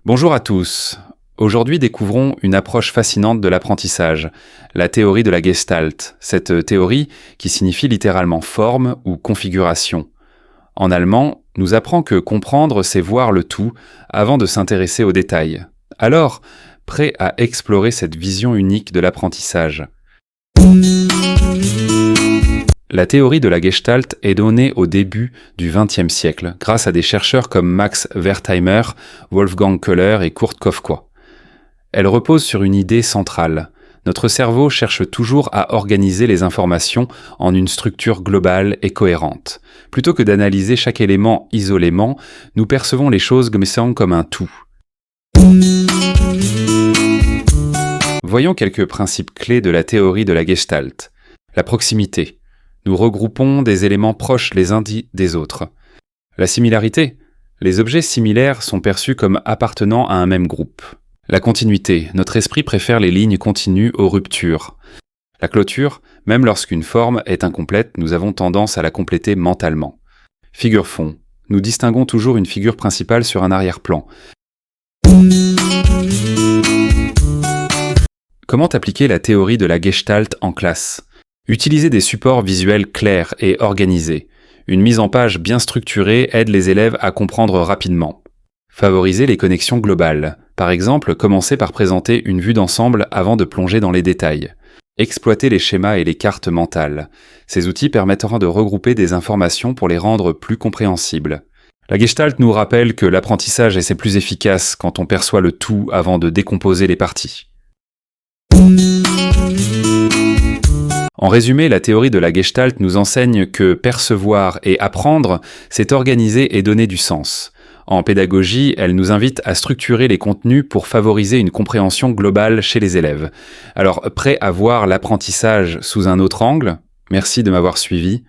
Bonjour à tous. Aujourd'hui, découvrons une approche fascinante de l'apprentissage, la théorie de la Gestalt. Cette théorie, qui signifie littéralement forme ou configuration. En allemand, nous apprend que comprendre, c'est voir le tout avant de s'intéresser aux détails. Alors, prêt à explorer cette vision unique de l'apprentissage. La théorie de la Gestalt est donnée au début du XXe siècle, grâce à des chercheurs comme Max Wertheimer, Wolfgang Köhler et Kurt Köfker. Elle repose sur une idée centrale. Notre cerveau cherche toujours à organiser les informations en une structure globale et cohérente. Plutôt que d'analyser chaque élément isolément, nous percevons les choses comme un tout. Voyons quelques principes clés de la théorie de la Gestalt. La proximité. Nous regroupons des éléments proches les uns des autres. La similarité. Les objets similaires sont perçus comme appartenant à un même groupe. La continuité. Notre esprit préfère les lignes continues aux ruptures. La clôture. Même lorsqu'une forme est incomplète, nous avons tendance à la compléter mentalement. Figure-fond. Nous distinguons toujours une figure principale sur un arrière-plan. Comment appliquer la théorie de la Gestalt en classe ? Utiliser des supports visuels clairs et organisés. Une mise en page bien structurée aide les élèves à comprendre rapidement. Favoriser les connexions globales. Par exemple, commencer par présenter une vue d'ensemble avant de plonger dans les détails. Exploiter les schémas et les cartes mentales. Ces outils permettront de regrouper des informations pour les rendre plus compréhensibles. La Gestalt nous rappelle que l'apprentissage est plus efficace quand on perçoit le tout avant de décomposer les parties. En résumé, la théorie de la Gestalt nous enseigne que percevoir et apprendre, c'est organiser et donner du sens. En pédagogie, elle nous invite à structurer les contenus pour favoriser une compréhension globale chez les élèves. Alors, prêt à voir l'apprentissage sous un autre angle ? Merci de m'avoir suivi.